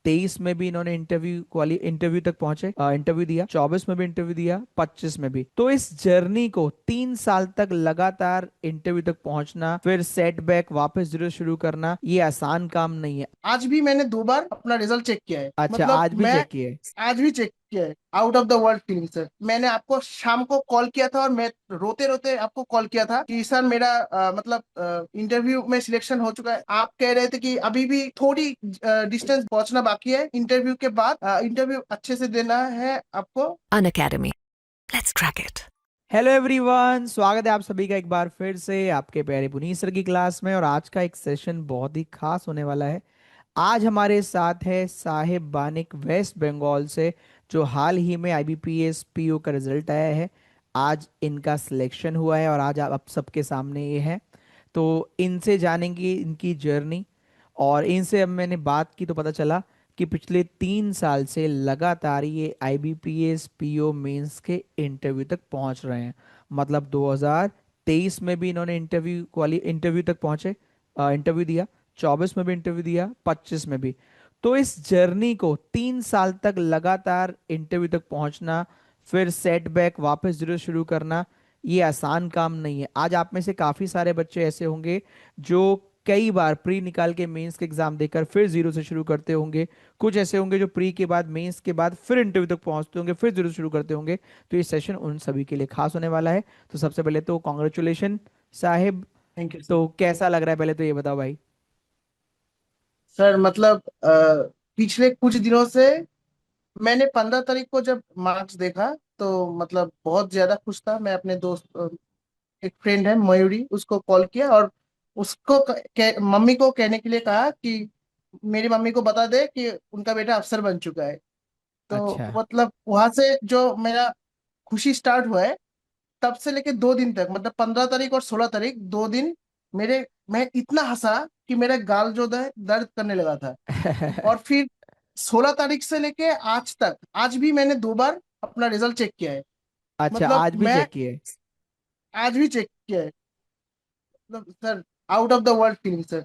2023 में भी इन्होंने इंटरव्यू तक पहुंचे, इंटरव्यू दिया, 24 में भी इंटरव्यू दिया, 25 में भी। तो इस जर्नी को 3 साल तक लगातार इंटरव्यू तक पहुंचना, फिर सेटबैक, वापस जीरो शुरू करना, ये आसान काम नहीं है। आज भी मैंने 2 बार अपना रिजल्ट चेक किया है। अच्छा, मतलब आज भी मैं चेक किए? आज भी चेक किया है। Out of the world feeling sir. मैंने आपको शाम को कॉल किया था और मैं रोते रोते आपको कॉल किया था कि सर मेरा मतलब इंटरव्यू में सिलेक्शन हो चुका है। आप कह रहे थे कि अभी भी थोड़ी डिस्टेंस पहुंचना बाकी है इंटरव्यू के बाद। इंटरव्यू अच्छे से देना है आपको। An academy. Let's crack it. Hello everyone, स्वागत है आप सभी का एक बार फिर से आपके प्यारे पुनीत सर की क्लास में। और आज का एक सेशन बहुत ही खास होने वाला है। आज हमारे साथ है साहिब बानिक, वेस्ट बंगाल से, जो हाल ही में आईबीपीएस पीओ का रिजल्ट आया है। आज इनका सिलेक्शन हुआ है और आज आप सबके सामने ये है। तो इनसे जानेंगे इनकी जर्नी। और इनसे अब मैंने बात की तो पता चला कि पिछले 3 साल से लगातार ये आईबीपीएस पीओ मेंस के इंटरव्यू तक पहुंच रहे हैं। मतलब 2023 में भी इन्होंने इंटरव्यू तक पहुंचे, इंटरव्यू दिया, 24 में भी इंटरव्यू दिया, 25 में भी। तो इस जर्नी को 3 साल तक लगातार इंटरव्यू तक पहुंचना, फिर सेटबैक, वापस जीरो शुरू करना, ये आसान काम नहीं है। आज आप में से काफी सारे बच्चे ऐसे होंगे जो कई बार प्री निकाल के मेंस के एग्जाम देकर फिर जीरो से शुरू करते होंगे। कुछ ऐसे होंगे जो प्री के बाद, मेंस के बाद फिर इंटरव्यू तक पहुंचते होंगे, फिर जीरो से शुरू करते होंगे। तो ये सेशन उन सभी के लिए खास होने वाला है। तो सबसे पहले तो congratulation Sahib. Thank you sir. तो कैसा लग रहा है, पहले तो ये बताओ भाई। सर मतलब पिछले कुछ दिनों से मैंने 15 तारीख को जब मार्क्स देखा तो मतलब बहुत ज्यादा खुश था। मैं अपने दोस्त एक फ्रेंड है मयूरी, उसको कॉल किया और उसको मम्मी को कहने के लिए कहा कि मेरी मम्मी को बता दे कि उनका बेटा अफसर बन चुका है। तो अच्छा। मतलब वहां से जो मेरा खुशी स्टार्ट हुआ है, तब से लेके 2 दिन तक, मतलब 15 तारीख और 16 तारीख, 2 दिन मेरे मैं इतना हंसा कि मेरा गाल जो दर्द करने लगा था। और फिर 16 तारीख से लेके आज तक, आज भी मैंने 2 बार अपना रिजल्ट चेक किया है। अच्छा, मतलब आज भी मैं चेक किए? आज भी चेक किया है। मतलब sir, out of the world feeling sir.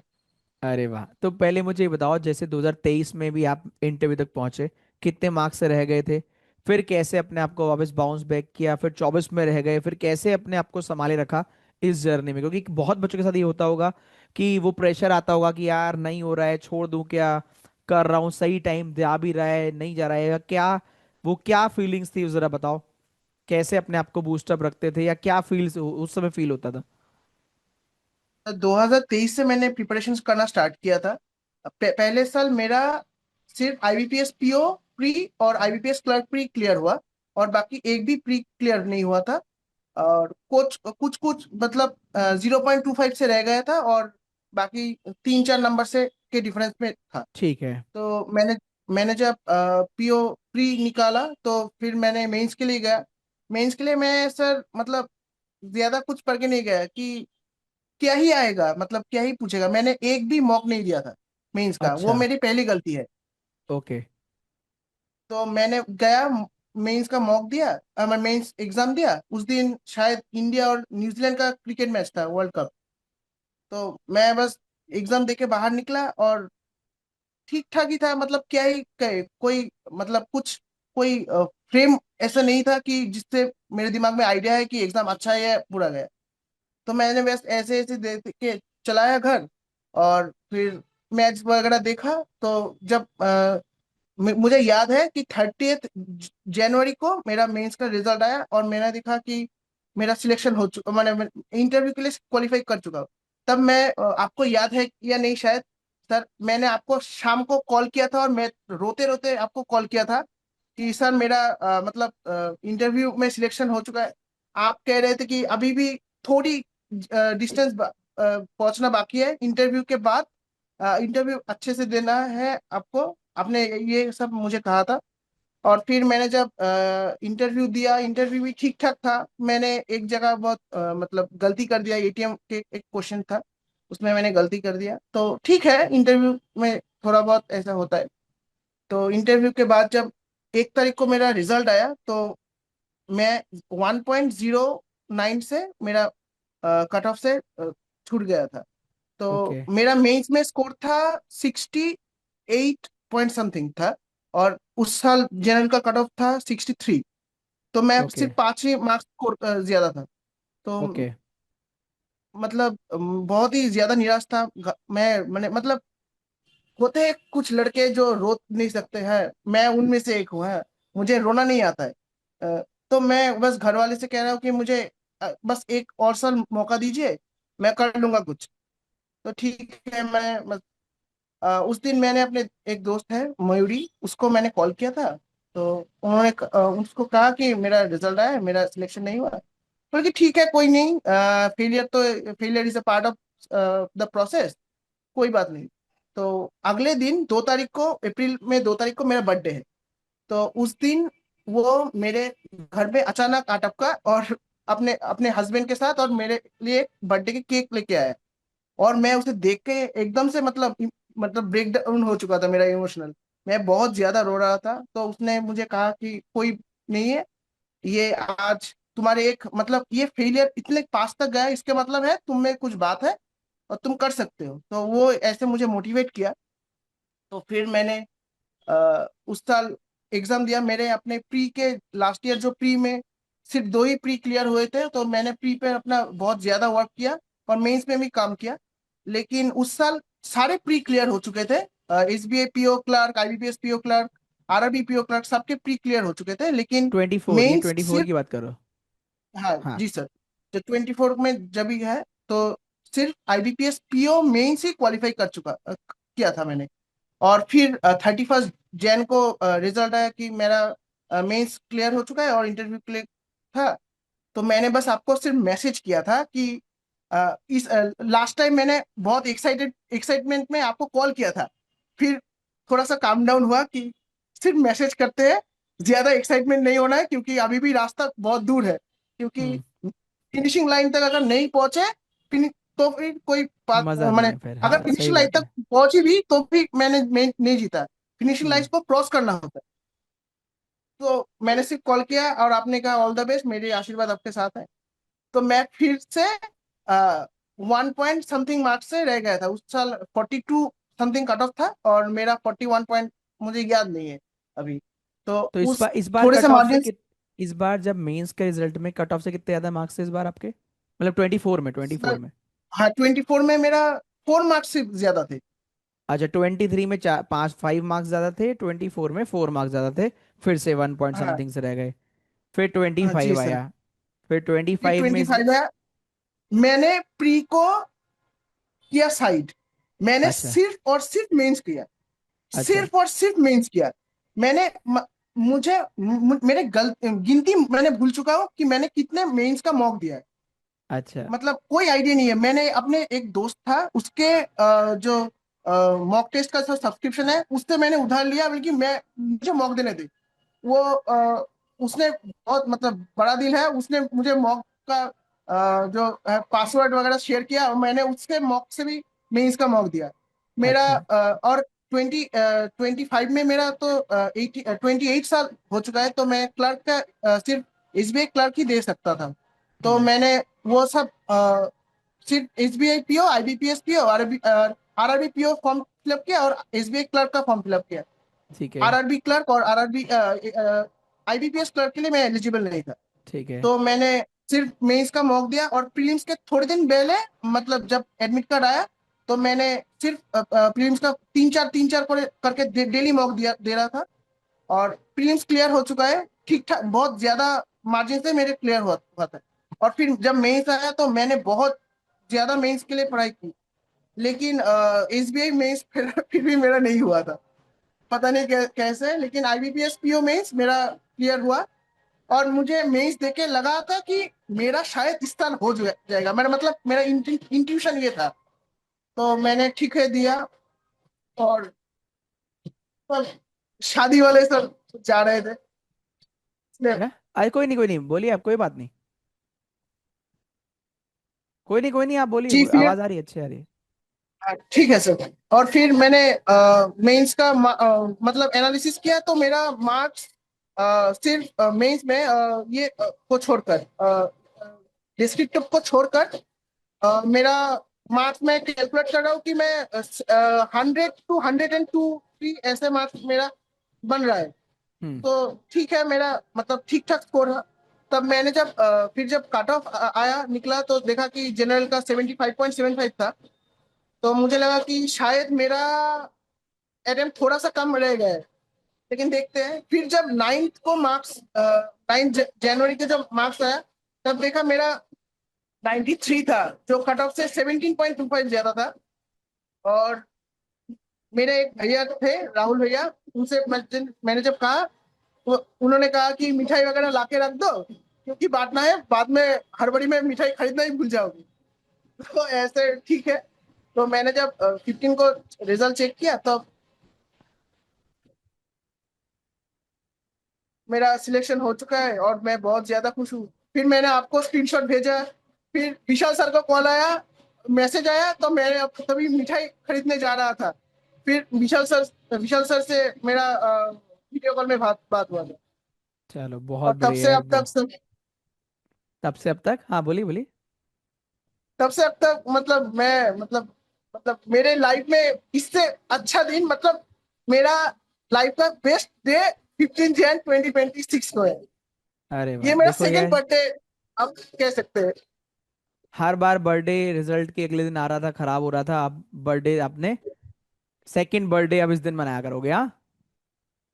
अरे वाह। तो पहले मुझे ये बताओ, जैसे 2023 में भी आप इंटरव्यू तक पहुंचे, कितने मार्क्स से रह गए थे? फिर कैसे अपने आप को वापस बाउंस बैक किया? फिर 24 में रह गए, फिर कैसे अपने आप को संभाले रखा इस जर्नी में? क्योंकि बहुत बच्चों के साथ ये होता होगा कि वो प्रेशर आता होगा कि यार नहीं हो रहा है, छोड़ दूं क्या, कर रहा हूँ, सही टाइम जा भी रहा है, नहीं जा रहा है, या क्या, वो क्या फीलिंग्स थी वो जरा बताओ। कैसे अपने आप को बूस्टअप रखते थे, या क्या फील उस समय फील होता था? 2023 से मैंने प्रिपरेशन करना स्टार्ट किया था। पहले साल मेरा सिर्फ आईबीपीएस पीओ प्री और आईबीपीएस क्लर्क प्री क्लियर हुआ, और बाकी एक भी प्री क्लियर नहीं हुआ था। और कुछ कुछ कुछ मतलब 0.25 से रह गया था, और बाकी 3-4 नंबर से के डिफरेंस में था। ठीक है। तो मैंने मैंने जब पीओ प्री निकाला तो फिर मैंने मेंस के लिए गया। मेंस के लिए मैं सर मतलब ज्यादा कुछ पढ़ के नहीं गया कि क्या ही आएगा, मतलब क्या ही पूछेगा। मैंने एक भी मॉक नहीं दिया था मेंस का, वो अच्छा। मेरी पहली गलती है। ओके। तो मैंने गया, मेंस का मॉक दिया, मैं मेंस एग्जाम दिया। उस दिन शायद इंडिया और न्यूजीलैंड का क्रिकेट मैच था, वर्ल्ड कप। तो मैं बस एग्जाम देके बाहर निकला और ठीक ठाक ही था। मतलब क्या ही कहे, कोई मतलब कुछ कोई फ्रेम ऐसा नहीं था कि जिससे मेरे दिमाग में आइडिया है कि एग्जाम अच्छा है या बुरा गया। तो मैंने बस ऐसे ऐसे देख देख के चलाया घर। और फिर मैच वगैरह देखा। तो जब मुझे याद है कि 30th जनवरी को मेरा मेंस का रिजल्ट आया और मैंने देखा कि मेरा सिलेक्शन हो चुका, मैंने इंटरव्यू के लिए क्वालिफाई कर चुका हूँ। तब मैं आपको याद है या नहीं शायद सर, मैंने आपको शाम को कॉल किया था और मैं रोते रोते आपको कॉल किया था कि सर मेरा मतलब इंटरव्यू में सिलेक्शन हो चुका है। आप कह रहे थे कि अभी भी थोड़ी डिस्टेंस पहुंचना बाकी है इंटरव्यू के बाद। इंटरव्यू अच्छे से देना है आपको। आपने ये सब मुझे कहा था। और फिर मैंने जब इंटरव्यू दिया, इंटरव्यू भी ठीक ठाक था। मैंने एक जगह बहुत मतलब गलती कर दिया, एटीएम के एक क्वेश्चन था, उसमें मैंने गलती कर दिया। तो ठीक है, इंटरव्यू में थोड़ा बहुत ऐसा होता है। तो इंटरव्यू के बाद जब 1 तारीख को मेरा रिजल्ट आया तो मैं 1.09 से मेरा कट ऑफ से छूट गया था। तो ओके। मेरा मेंस में स्कोर था 68 पॉइंट समथिंग था, और उस साल जनरल का कट ऑफ था 63। तो मैं ओके। सिर्फ 5 ही मार्क्स ज्यादा था। तो ओके। मतलब बहुत ही ज्यादा निराश था। मैंने मतलब होते हैं कुछ लड़के जो रो नहीं सकते हैं, मैं उनमें से एक हूँ। है, मुझे रोना नहीं आता है। तो मैं बस घर वाले से कह रहा हूँ कि मुझे बस एक और साल मौका दीजिए, मैं कर लूंगा कुछ। तो ठीक है, मैं बस उस दिन मैंने अपने एक दोस्त है मयूरी, उसको मैंने कॉल किया था। तो उन्होंने उसको कहा कि मेरा रिजल्ट आया, मेरा सिलेक्शन नहीं हुआ। बोले कि ठीक है, कोई नहीं, failure is a part of the process, कोई बात नहीं। तो अगले दिन 2 तारीख को, अप्रैल में 2 तारीख को मेरा बर्थडे है। तो उस दिन वो मेरे घर पे अचानक आ टपका, और अपने अपने हस्बैंड के साथ और मेरे लिए बर्थडे के केक लेके आया। और मैं उसे देख के एकदम से मतलब ब्रेक डाउन हो चुका था मेरा इमोशनल। मैं बहुत ज्यादा रो रहा था। तो उसने मुझे कहा कि कोई नहीं है, ये आज तुम्हारे एक मतलब ये फेलियर इतने पास तक गया, इसके मतलब है तुम में कुछ बात है और तुम कर सकते हो। तो वो ऐसे मुझे मोटिवेट किया। तो फिर मैंने उस साल एग्जाम दिया। मेरे अपने प्री के लास्ट ईयर जो प्री में सिर्फ 2 ही प्री क्लियर हुए थे, तो मैंने प्री पे अपना बहुत ज्यादा वर्क किया और मेंस में भी काम किया। लेकिन उस साल सारे प्री क्लियर हो चुके थे। SBI PO clerk, IBPS PO clerk, RRB PO clerk, सबके प्री क्लियर हो चुके थे, लेकिन 24, ये मेंस 24 सिर्फ। की बात करो। हाँ हाँ। जी सर। जो 24 में जब भी है, तो सिर्फ आईबीपीएस पीओ मेंस ही क्वालिफाई किया था मैंने। और फिर 31 जैन को रिजल्ट आया कि मेरा मेंस क्लियर हो चुका है और इंटरव्यू क्लियर था। तो मैंने बस आपको सिर्फ मैसेज किया था कि इस लास्ट टाइम मैंने बहुत एक्साइटमेंट में आपको कॉल किया था। फिर थोड़ा सा काम डाउन हुआ कि सिर्फ मैसेज करते हैं, ज्यादा एक्साइटमेंट नहीं होना है, क्योंकि अभी भी रास्ता बहुत दूर है। क्योंकि हम्म। फिनिशिंग लाइन तक अगर नहीं पहुंचे, तो फिर कोई बात मजा नहीं मैंने है फिर, अगर हाँ सही फिनिशिंग लाइन बात तक है। पहुंची भी तो भी मैं नहीं जीता। फिनिशिंग लाइन हम्म। को क्रॉस करना होता है। तो मैंने सिर्फ कॉल किया और आपने कहा ऑल द बेस्ट, मेरे आशीर्वाद आपके साथ है। तो मैं फिर से 1 पॉइंट समथिंग मार्क्स से रह गया था। उस साल 42 समथिंग कट ऑफ था, और मेरा 41 पॉइंट मुझे याद नहीं है अभी। तो तो इस उस बार, इस बार थोड़े से कट ऑफ से मार्जिन। कित इस बार जब मेंस के रिजल्ट में कट ऑफ से कितने ज्यादा मार्क्स थे इस बार आपके, मतलब 24 में, 24 में? हाँ, 24 में मेरा 4 मार्क्स से ज्यादा थे। अच्छा, 23 में चार पाँच 5 मार्क्स ज्यादा थे, 24 में 4 मार्क्स ज्यादा थे, फिर से 1 पॉइंट हाँ समथिंग से रह गए। फिर हाँ 25 जी सर। आया। फिर ट्वेंटी फिर फाइव में 25 है, मैंने प्री को किया साइड। मैंने अच्छा। सिर्फ और सिर्फ मेंस किया, अच्छा। सिर्फ और सिर्फ मेंस किया। मैंने मुझे मेरे गिनती मैंने भूल चुका हूँ कि मैंने कितने मेंस का मॉक दिया है। अच्छा। मतलब कोई आइडिया नहीं है। मैंने अपने एक दोस्त था, उसके जो मॉक टेस्ट का सब्सक्रिप्शन है, उससे मैंने उधार लिया, बल्कि मैं मुझे मॉक देने थे। वो उसने बहुत मतलब बड़ा दिल है, उसने मुझे मॉक का जो पासवर्ड वगैरह शेयर किया, और मैंने उसके मॉक से भी मेंस का मॉक दिया मेरा। अच्छा। और 25 में मेरा तो 28 साल हो चुका है, तो मैं क्लर्क का सिर्फ एसबीआई क्लर्क ही दे सकता था। तो हम्म। मैंने वो सब सिर्फ SBI PO, IBPS PO, RRB PO form fill up किया, और एसबीआई क्लर्क का फॉर्म फिलअप किया। ठीक है। आरआरबी क्लर्क और आरआरबी आईबीपीएस क्लर्क के लिए मैं एलिजिबल नहीं था। ठीक है। तो मैंने सिर्फ मेंस का मॉक दिया, और प्रीलिम्स के थोड़े दिन पहले, मतलब जब एडमिट कार्ड आया, तो मैंने सिर्फ प्रीलिम्स का तीन चार करके डेली मॉक दे रहा था। और प्रीलिम्स क्लियर हो चुका है ठीक ठाक, बहुत ज्यादा मार्जिन से मेरे क्लियर हुआ था। और फिर जब मेंस आया, तो मैंने बहुत ज्यादा मेंस के लिए पढ़ाई की। लेकिन एसबीआई मेंस फिर भी मेरा नहीं हुआ था, पता नहीं कैसे। लेकिन आईबीपीएस पीओ मेंस मेरा क्लियर हुआ। और मुझे मेंस देके लगा था कि मेरा शायद इस साल हो जाएगा, मेरा मतलब मेरा इंट्यूशन ये था। तो मैंने ठीक है दिया। और सब शादी वाले सब जा रहे थे, इसलिए। क्या? अरे कोई नहीं, कोई नहीं, बोलिए आप, कोई बात नहीं। कोई नहीं, कोई नहीं, आप बोलिए, जी फिर आवाज आ रही है, अच्छी आ रही है। ठीक है सर। और फिर मैंने मेंस का मतलब एनालिसिस किया, तो मेरा मार्क्स सिर्फ मेंस में ये को छोड़कर, डिस्क्रिप्टिव को छोड़कर, मेरा मार्क्स में कैलकुलेट कर रहा हूँ कि मैं 100 to 102 50 ऐसे मार्क्स मेरा बन रहा है। हम्म। तो ठीक है, मेरा मतलब ठीक ठाक स्कोर है। तब मैंने जब फिर जब कट ऑफ आया निकला तो देखा कि जनरल का 75.75 था। तो मुझे लगा कि शायद मेरा अटेम्प्ट थोड़ा सा कम रह गया है। लेकिन देखते हैं, फिर जब 9th को मार्क्स 9 जनवरी के जब मार्क्स आया, तब देखा मेरा 93 था, जो कट ऑफ से 17.25 ज्यादा था। और मेरे एक भैया थे, राहुल भैया, उनसे मैंने जब कहा तो उन्होंने कहा कि मिठाई वगैरह लाके रख दो, क्योंकि बांटना है, बाद में हड़बड़ी में मिठाई खरीदना ही भूल जाओगे। तो ऐसे ठीक है। तो मैंने जब 15 को रिजल्ट चेक किया, तब मेरा सिलेक्शन हो चुका है और मैं बहुत ज्यादा खुश हूँ। फिर मैंने आपको स्क्रीनशॉट भेजा। फिर विशाल सर का कॉल आया, मैसेज आया, तो मैं तभी मिठाई खरीदने जा रहा था। फिर विशाल सर से मेरा वीडियो कॉल में बात हुआ था। चलो और बहुत बढ़िया यार। तब से अब तक, हाँ बोलिए बोलिए। तब से अब तक मतलब मैं मतलब मेरे लाइफ में इससे अच्छा दिन, मतलब मेरा लाइफ का बेस्ट डे 15 जनवरी 2026 को है। अरे वाह, ये मेरा देखो सेकेंड यार, बर्थडे आप कह सकते हैं। हर बार बर्थडे रिजल्ट के अगले दिन आ रहा था, खराब हो रहा था। अब बर्थडे आपने सेकंड बर्थडे अब इस दिन मनाया करोगे, हाँ?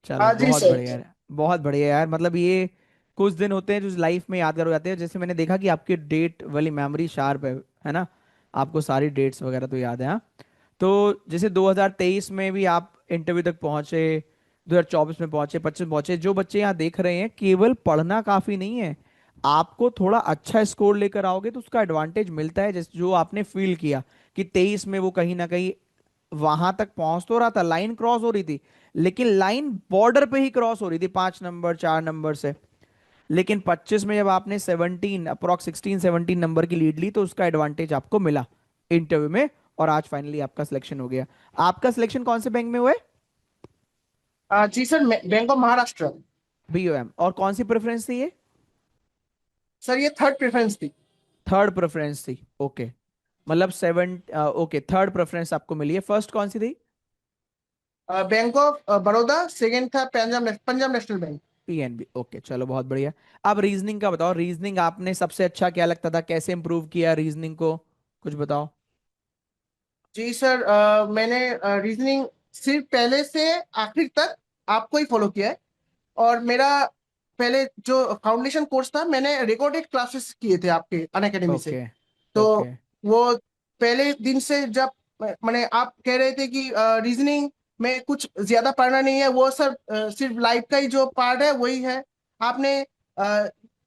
चलो हाँ जी बहुत सर। बढ़िया यार, बहुत बढ़िया यार। मतलब ये कुछ दिन होते हैं जो लाइफ में यादगार हो जाते हैं। जैसे मैंने देखा कि आपकी डेट वाली मेमोरी शार्प है ना? आपको सारी डेट्स वगैरह तो याद है, हाँ? तो जैसे 2023 में भी आप इंटरव्यू तक पहुंचे, 2024 में पहुंचे, 25 में पहुंचे। जो बच्चे यहाँ देख रहे हैं, केवल पढ़ना काफी नहीं है, आपको थोड़ा अच्छा स्कोर लेकर आओगे तो उसका एडवांटेज मिलता है। जैसे जो आपने फील किया कि 23 में वो कहीं ना कहीं वहां तक पहुंच तो रहा था, लाइन क्रॉस हो रही थी, लेकिन लाइन बॉर्डर पे ही क्रॉस हो रही थी 5 नंबर 4 नंबर से। लेकिन 25 में जब आपने 17 अप्रॉक्स 16 17 नंबर की लीड ली तो उसका एडवांटेज आपको मिला इंटरव्यू में, और आज फाइनली आपका सिलेक्शन हो गया। आपका सिलेक्शन कौन से बैंक में हुआ है? जी sir, bank of Maharashtra. BOM. और कौन सी प्रेफरेंस थी ये? सर ये थर्ड प्रेफरेंस थी। थर्ड प्रेफरेंस थी, ओके। मतलब सेवन, ओके, थर्ड प्रेफरेंस आपको मिली है। फर्स्ट कौन सी थी? बैंक ऑफ बड़ौदा, सेकेंड था Punjab national bank. PNB, okay, चलो बहुत बढ़िया। अब रीजनिंग का बताओ, रीजनिंग आपने सबसे अच्छा क्या लगता था, कैसे इंप्रूव किया रीजनिंग को, कुछ बताओ। जी सर, मैंने रीजनिंग सिर्फ पहले से आखिर तक आपको ही फॉलो किया है। और मेरा पहले जो फाउंडेशन कोर्स था, मैंने रिकॉर्डेड क्लासेस किए थे आपके अनअकैडमी से। ओके। तो ओके। वो पहले दिन से जब मैंने, आप कह रहे थे कि रीजनिंग में कुछ ज्यादा पढ़ना नहीं है, वो सर सिर्फ लाइफ का ही जो पार्ट है वही है। आपने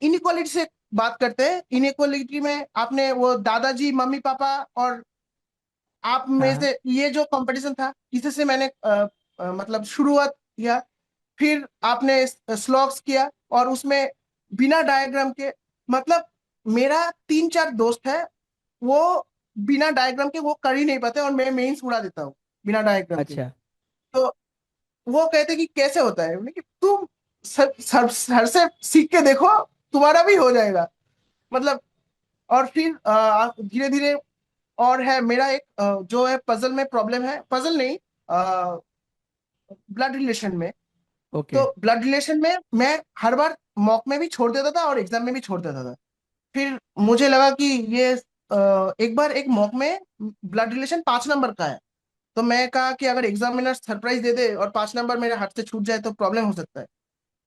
इनइक्वालिटी से बात करते हैं, इनइक्वालिटी में आपने वो दादाजी मम्मी पापा और आप हाँ में हाँ। से ये जो कंपटीशन था, इसे से मैंने मतलब शुरुआत किया। फिर आपने स्लॉग्स किया, और उसमें बिना डायग्राम के, मतलब मेरा 3 4 दोस्त है, वो बिना डायग्राम के वो कर ही नहीं पाते, और मैं मेंस उड़ा देता हूँ बिना डायग्राम के। अच्छा। तो वो कहते कि कैसे होता है, बोले कि तुम सर से सीख के देखो, तुम्हारा भी हो जाएगा। मतलब और फिर धीरे धीरे, और है मेरा एक जो है पजल में प्रॉब्लम है, पजल नहीं, ब्लड रिलेशन में। ओके। तो ब्लड रिलेशन में मैं हर बार मॉक में भी छोड़ देता था और एग्जाम में भी छोड़ देता था। फिर मुझे लगा कि ये एक बार एक मॉक में ब्लड रिलेशन 5 नंबर का है। तो मैं कहा कि अगर एग्जामिनर सरप्राइज दे दे और 5 नंबर मेरे हाथ से छूट जाए तो प्रॉब्लम हो सकता है।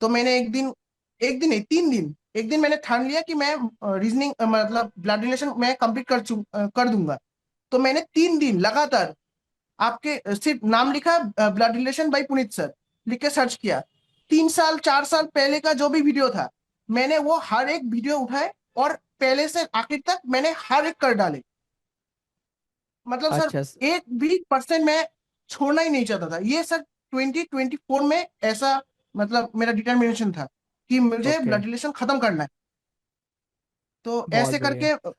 तो मैंने एक दिन नहीं, 3 दिन, एक दिन मैंने ठान लिया कि मैं रीजनिंग मतलब ब्लड रिलेशन मैं कंप्लीट कर दूंगा। तो मैंने 3 दिन लगातार आपके सिर्फ नाम लिखा, blood relation bye Puneet sir लिख के सर्च किया। 3 साल 4 साल पहले का जो भी वीडियो था, मैंने वो हर एक वीडियो उठाए, और पहले से आखिर तक मैंने हर एक कर डाले। मतलब सर अच्छा। एक भी परसेंट मैं छोड़ना ही नहीं चाहता था। ये सर 2024 में ऐसा मतलब मेरा डिटर्मिनेशन था कि मुझे ओके। ब्लड रिलेशन खत्म करना है। तो बहुत ऐसे बढ़िया। करके,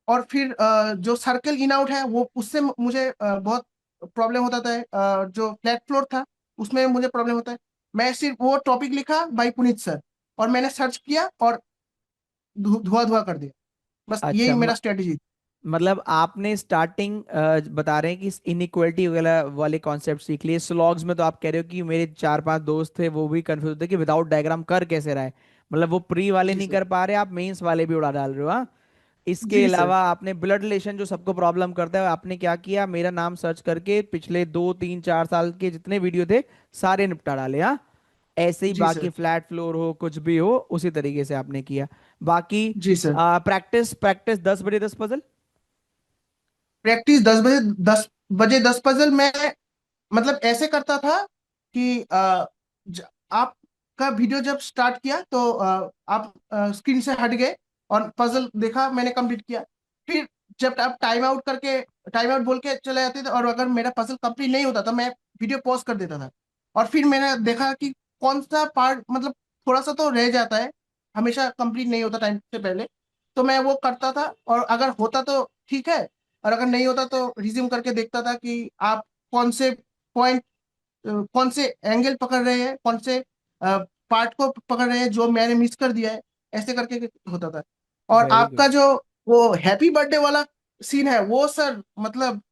और फिर जो सर्कल इन आउट है वो, उससे मुझे बहुत प्रॉब्लम होता था। जो फ्लैट फ्लोर था उसमें मुझे प्रॉब्लम होता है। मैं सिर्फ वो टॉपिक लिखा भाई पुनीत सर, और मैंने सर्च किया और धुआं धुआं कर दिया। बस अच्छा यही मेरा स्ट्रेटेजी। मतलब आपने स्टार्टिंग बता रहे हैं कि इनइक्वालिटी वगैरह वाले कॉन्सेप्ट सीख लिए। स्लॉग्स में तो आप कह रहे हो कि मेरे चार पांच दोस्त थे वो भी कंफ्यूज थे कि विदाउट डायग्राम कर कैसे रहा है। मतलब वो प्री वाले जी नहीं सर। कर पा रहे, आप मेंस वाले भी उड़ा डाल रहे हो, हाँ। इसके जी सर। अलावा आपने ब्लड रिलेशन जो सबको प्रॉब्लम करता है, आपने क्या किया, मेरा नाम सर्च करके पिछले 2 3 4 साल के जितने वीडियो थे सारे निपटा डाले, हाँ। ऐसे ही जी बाकी सर। फ्लैट फ्लोर हो कुछ भी हो उसी तरीके से आपने किया। बाकी जी सर। प्रैक्टिस प्रैक्टिस 10 बजे 10 पजल। प्रैक्टिस 10 बजे 10 पजल मैं मतलब ऐसे करता था कि आपका वीडियो जब स्टार्ट किया तो आप स्क्रीन से हट गए और पजल देखा, मैंने कंप्लीट किया। फिर जब आप टाइम आउट बोल के चले जाते थे और अगर मेरा पजल कंप्लीट नहीं होता तो मैं वीडियो पॉज कर देता था। और फिर मैंने देखा कि कौन सा पार्ट मतलब थोड़ा सा तो रह जाता है, हमेशा कंप्लीट नहीं होता टाइम से पहले। तो मैं वो करता था और अगर होता तो ठीक है, और अगर नहीं होता तो रिज्यूम करके देखता था कि आप कौन से पॉइंट, कौन से एंगल पकड़ रहे हैं, कौन से पार्ट को पकड़ रहे हैं जो मैंने मिस कर दिया है, ऐसे करके होता था। और वेरी गुड। आपका जो वो हैप्पी बर्थडे वाला सीन है वो सर मतलब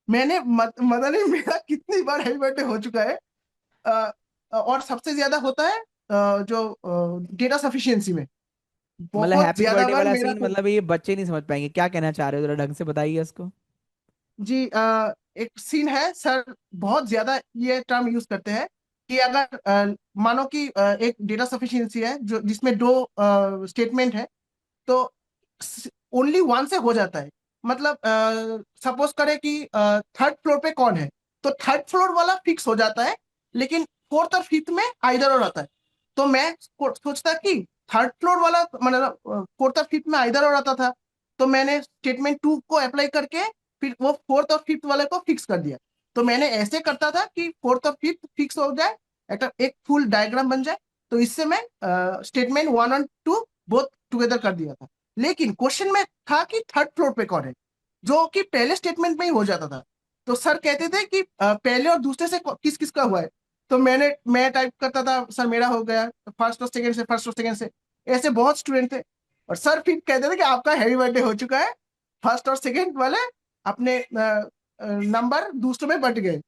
मैंने मदन ही मेरा कितनी बार हैप्पी बर्थडे हो चुका है। अ, और सबसे ज्यादा होता है जो डेटा सफिशिएंसी में मतलब बहुत हैप्पी ज्यादा बर्थडे बार वाला मेरा सीन, को। मतलब ये बच्चे नहीं समझ पाएंगे, क्या कहना चाह रहे हो, जरा ढंग से बताइए इसको। जी एक सीन है सर, बहुत ज्यादा ये टर्म यूज करते हैं कि अगर मानो कि एक डेटा सफिशिएंसी है जो जिसमें दो स्टेटमेंट है, तो ओनली वन से हो जाता है। मतलब सपोज करें कि थर्ड फ्लोर पे कौन है, तो थर्ड फ्लोर वाला फिक्स हो जाता है, लेकिन फोर्थ और फिफ्थ में आइदर और आता है। तो मैं सोचता कि थर्ड फ्लोर वाला मतलब फोर्थ और फिफ्थ में आइदर और आता था, तो मैंने स्टेटमेंट टू को अप्लाई करके फिर वो फोर्थ और फिफ्थ वाले को फिक्स कर दिया। तो मैंने ऐसे करता था कि फोर्थ और फिफ्थ फिक्स हो जाए, एक फुल डायग्राम बन जाए। तो इससे मैं स्टेटमेंट वन और टू बोथ टुगेदर कर दिया था। लेकिन क्वेश्चन में था कि थर्ड फ्लोर पे कौन है, जो कि पहले स्टेटमेंट में ही हो जाता था। तो सर कहते थे कि पहले और दूसरे से किस किस का हुआ है। तो मैं टाइप करता था सर मेरा हो गया, फर्स्ट और सेकंड से, फर्स्ट और सेकंड से। ऐसे बहुत स्टूडेंट थे। और सर फिर कहते थे कि आपका हैवी बर्थडे हो चुका है, फर्स्ट और सेकंड वाले अपने नंबर दूसरों में बट गए।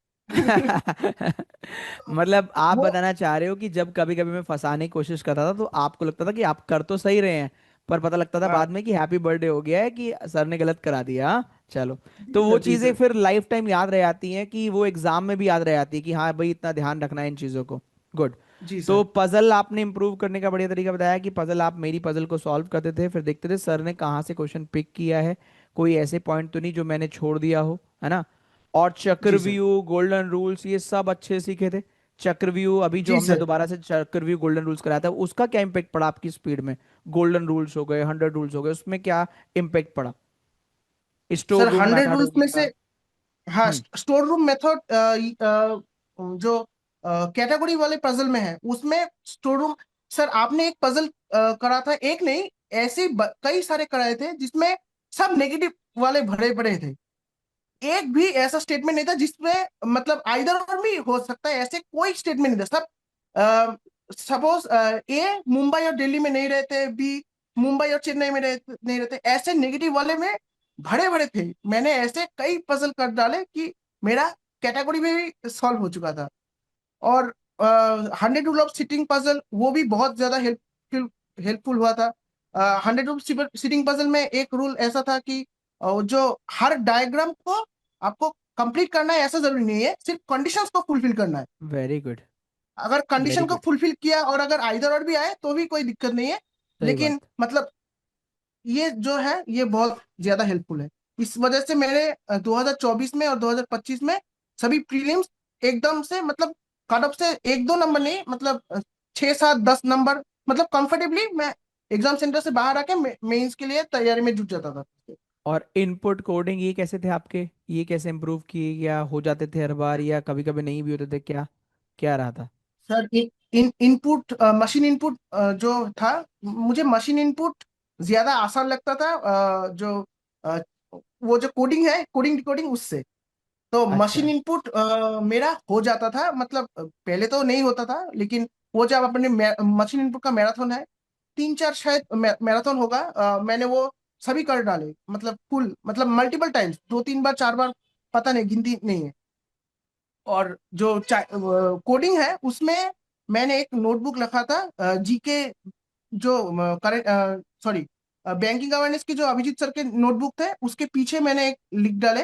मतलब आप वो बताना चाह रहे हो कि जब कभी कभी मैं फंसाने की कोशिश करता था तो आपको लगता था कि आप कर तो सही रहे हैं, पर पता लगता था बाद में कि हैप्पी बर्थडे हो गया है, कि सर ने गलत करा दिया, हाँ? चलो। जी तो वो सर। जी चीजें सर। फिर लाइफ टाइम याद रह जाती हैं, कि वो एग्जाम में भी याद रह जाती है कि हाँ भाई इतना ध्यान रखना है इन चीजों को। गुड। जी तो सर। पजल आपने इंप्रूव करने का बढ़िया तरीका बताया कि पजल आप मेरी पजल को सॉल्व करते थे, फिर देखते थे सर ने कहाँ से क्वेश्चन पिक किया है, कोई ऐसे पॉइंट तो नहीं जो मैंने छोड़ दिया हो, है ना। और जी सर। चक्रव्यूह, गोल्डन रूल्स, ये सब अच्छे सीखे थे। चक्रव्यूह अभी जो जी हमने सर। दोबारा से चक्रव्यूह गोल्डन रूल्स कराया था, उसका क्या इम्पेक्ट पड़ा आपकी स्पीड में? गोल्डन रूल्स हो गए, 100 रूल्स हो गए, उसमें क्या इम्पेक्ट पड़ा? स्टोर सर रूम 100 मेथड हो रूल्स में गया। से, हाँ, हम्म। स्टोर रूम मेथड जो कैटेगरी वाले पजल में है उसमें स्टोर रूम। सर आपने एक पजल करा था, एक नहीं, ऐसे कई सारे कराए थे जिसमें सब नेगेटिव वाले भरे पड़े थे। एक भी ऐसा स्टेटमेंट नहीं था जिसमें मतलब आइदर और भी हो सकता है, ऐसे कोई स्टेटमेंट नहीं था सब। सपोज ए मुंबई और दिल्ली में नहीं रहते, बी मुंबई और चेन्नई में नहीं रहते, ऐसे नेगेटिव वाले में भरे भरे थे। मैंने ऐसे कई पजल कर डाले कि मेरा कैटेगरी में भी सॉल्व हो चुका था। और 100 रूल ऑफ सिटिंग पजल वो भी बहुत ज्यादा हेल्पफुल हेल्पफुल हुआ था। 100 रूल सिटिंग पजल में एक रूल ऐसा था कि जो हर डायग्राम को आपको कंप्लीट करना है ऐसा जरूरी नहीं है, सिर्फ कंडीशंस को फुलफिल करना है। Very good. अगर वेरी कंडीशन को गुड। फुलफिल किया और अगर आइदर और भी आए तो भी कोई दिक्कत नहीं है। सही लेकिन बात। मतलब ये जो है ये बहुत ज्यादा हेल्पफुल है। इस वजह से मेरे 2024 में और 2025 में सभी प्रीलिम्स एकदम से मतलब कट ऑफ से एक दो नंबर नहीं, मतलब 6 7 10 नंबर, मतलब कंफर्टेबली मैं एग्जाम सेंटर से बाहर आके मेंस के लिए तैयारी में जुट जाता था। और इनपुट कोडिंग ये कैसे थे आपके? ये कैसे इम्प्रूव किए, या हो जाते थे हर बार, या कभी कभी नहीं भी होते थे, क्या क्या रहा था? सर इनपुट मशीन इनपुट जो था, मुझे मशीन इनपुट ज्यादा आसान लगता था। अ, वो जो कोडिंग है, कोडिंग डिकोडिंग उससे। तो अच्छा। मशीन इनपुट मेरा हो जाता था, मतलब पहले तो नहीं होता था, लेकिन वो जब अपने मशीन इनपुट का मैराथन है, 3 4 शायद मैराथन होगा, मैंने वो सभी कर डाले, मतलब फुल, मतलब मल्टीपल टाइम्स, 2-3 बार 4 बार, पता नहीं, गिनती नहीं है। और जो कोडिंग है उसमें मैंने एक नोटबुक रखा था, जीके, जो करेंट, सॉरी, बैंकिंग अवेयरनेस की जो अभिजीत सर के नोटबुक थे उसके पीछे मैंने एक लिख डाले।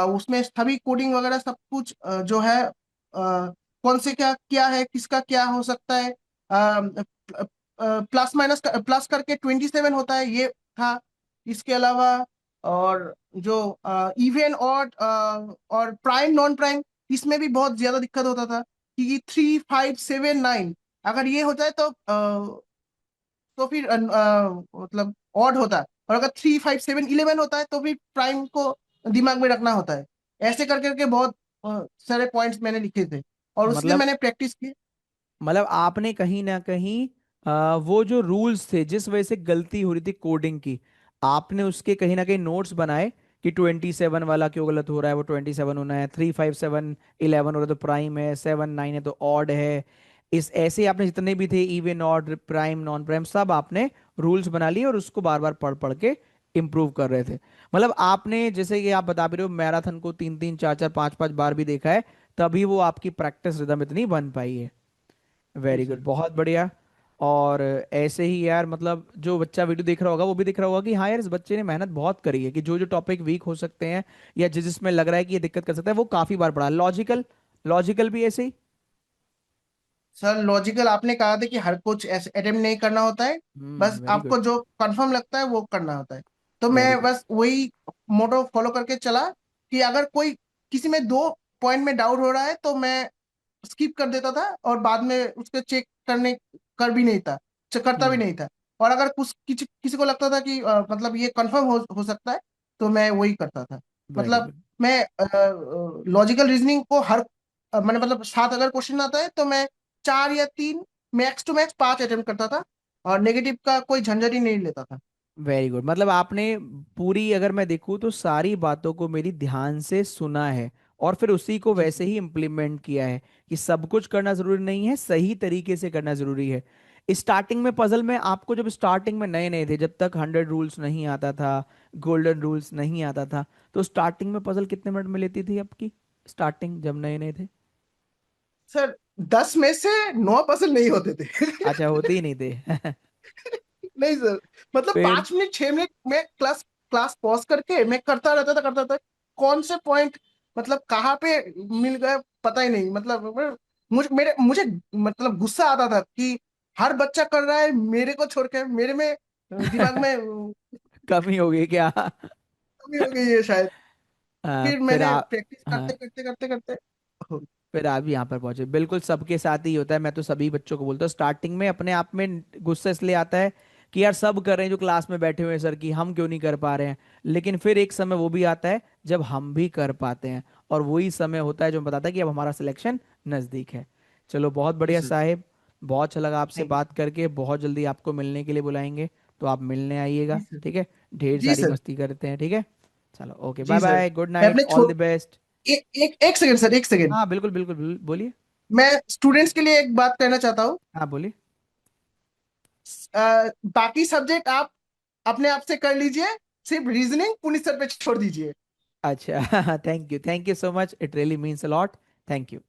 उसमें सभी कोडिंग वगैरह सब कुछ जो है, कौन से क्या क्या है, किसका क्या हो सकता है, प्लस माइनस, प्लस करके 27 होता है, ये था। इसके अलावा और जो इवन और प्राइम नॉन प्राइम, इसमें भी बहुत ज्यादा दिक्कत होता था कि 3, 5, 7, 9 अगर ये हो जाए तो फिर मतलब ऑड होता है, और अगर 3, 5, 7, 11 होता है तो फिर प्राइम को दिमाग में रखना होता है। ऐसे कर करके बहुत सारे पॉइंट्स मैंने लिखे थे, और उसलिए मतलब मैंने प्रैक्टिस की। आपने कहीं ना कहीं वो जो रूल्स थे जिस वजह से गलती हो रही थी कोडिंग की, आपने उसके कहीं ना कहीं नोट्स बनाए कि 27 वाला क्यों गलत हो रहा है, वो 27 होना है, 3, 5, 7, 11 हो रहा है तो प्राइम है, 7, 9 है तो ऑड है। इस ऐसे आपने जितने भी थे even odd prime non prime सब आपने रूल्स बना लिए और उसको बार बार पढ़ पढ़ के इम्प्रूव कर रहे थे। मतलब आपने जैसे कि आप बता भी रहे हो मैराथन को 3, 3, 4, 4, 5, 5 बार भी देखा है, तभी वो आपकी प्रैक्टिस रिदम इतनी बन पाई है। जी वेरी गुड, सर। बहुत बढ़िया। और ऐसे ही यार मतलब जो बच्चा वीडियो देख रहा होगा वो भी देख रहा होगा कि हाँ यार इस बच्चे ने मेहनत बहुत करी है, कि जो जो टॉपिक वीक हो सकते हैं या जिसमें लग रहा है कि ये दिक्कत कर सकता है वो काफी बार पढ़ा। लॉजिकल, लॉजिकल भी ऐसे ही। सर लॉजिकल आपने कहा था कि हर कुछ ऐसे अटेम्प्ट नहीं करना होता है, बस वेरी गुड। आपको जो कंफर्म लगता है वो करना होता है। तो वेरी मैं गुड। बस वही मोटो फॉलो करके चला कि अगर कोई किसी में 2 पॉइंट में डाउट हो रहा है तो मैं स्किप कर देता था, और बाद में उसको चेक करने कर भी नहीं था, चेक करता भी हम्म। नहीं था। और अगर कुछ किसी किसी को लगता था कि मतलब ये कंफर्म हो सकता है, तो मैं वही करता था। वेरी मतलब गुड। मैं लॉजिकल रीजनिंग को हर मैंने मतलब 7 अगर क्वेश्चन आता है तो मैं 4 या 3, मैक्स टू मैक्स 5 अटेम्प्ट करता था, और नेगेटिव का कोई झंझट ही नहीं लेता था। वेरी गुड, मतलब आपने पूरी, अगर मैं देखूँ तो सारी बातों को मेरी ध्यान से सुना है और फिर उसी को जी वैसे सर। ही इम्प्लीमेंट किया है कि सब कुछ करना जरूरी नहीं है, सही तरीके से करना जरूरी है। स्टार्टिंग में पजल में आपको, जब स्टार्टिंग में नए नए थे, जब तक 100 रूल्स नहीं आता था, गोल्डन रूल्स नहीं आता था, तो स्टार्टिंग में पजल कितने मिनट में लेती थी आपकी, स्टार्टिंग जब नए नए थे? सर 10 में से 9 पसंद नहीं होते थे। अच्छा, होते ही नहीं थे। नहीं सर, मतलब फिर 5 मिनट 6 मिनट में क्लास क्लास पॉज करके मैं करता था। कौन से पॉइंट मतलब कहाँ पे मिल गए पता ही नहीं, मतलब मुझे मतलब गुस्सा आता था कि हर बच्चा कर रहा है, मेरे को छोड़ के मेरे में दिमाग में कमी हो गई क्या? कमी हो गई है शायद। फिर फिर मैंने आप, प्रैक्टिस हाँ, करते करते करते करते फिर आप यहाँ पर पहुंचे। बिल्कुल सबके साथ ही होता है, मैं तो सभी बच्चों को बोलता हूँ स्टार्टिंग में अपने आप में गुस्सा इसलिए आता है कि यार सब कर रहे हैं जो क्लास में बैठे हुए हैं सर की, हम क्यों नहीं कर पा रहे हैं। लेकिन फिर एक समय वो भी आता है जब हम भी कर पाते हैं, और वही समय होता है जो बताता है कि अब हमारा सिलेक्शन नज़दीक है। चलो बहुत जी बढ़िया सर। साहिब, बहुत अच्छा लगा आपसे थैंक यू। बात करके। बहुत जल्दी आपको मिलने के लिए बुलाएंगे, तो आप मिलने जी आइएगा, सर। ठीक है? ढेर जी सारी सर। मस्ती करते हैं, ठीक है? चलो ओके, बाय जी सर। बाय, गुड मैं नाइट, अपने ऑल द बेस्ट। एक सेकंड सर, एक सेकंड। हाँ बिल्कुल बिल्कुल बोलिए। मैं स्टूडेंट्स के लिए एक बात कहना चाहता हूँ। हाँ बोलिए। बाकी सब्जेक्ट आप अपने आप से कर लीजिए, सिर्फ रीजनिंग पुनीत सर पे छोड़ दीजिए। अच्छा, thank you so much, it really means a lot. Thank you.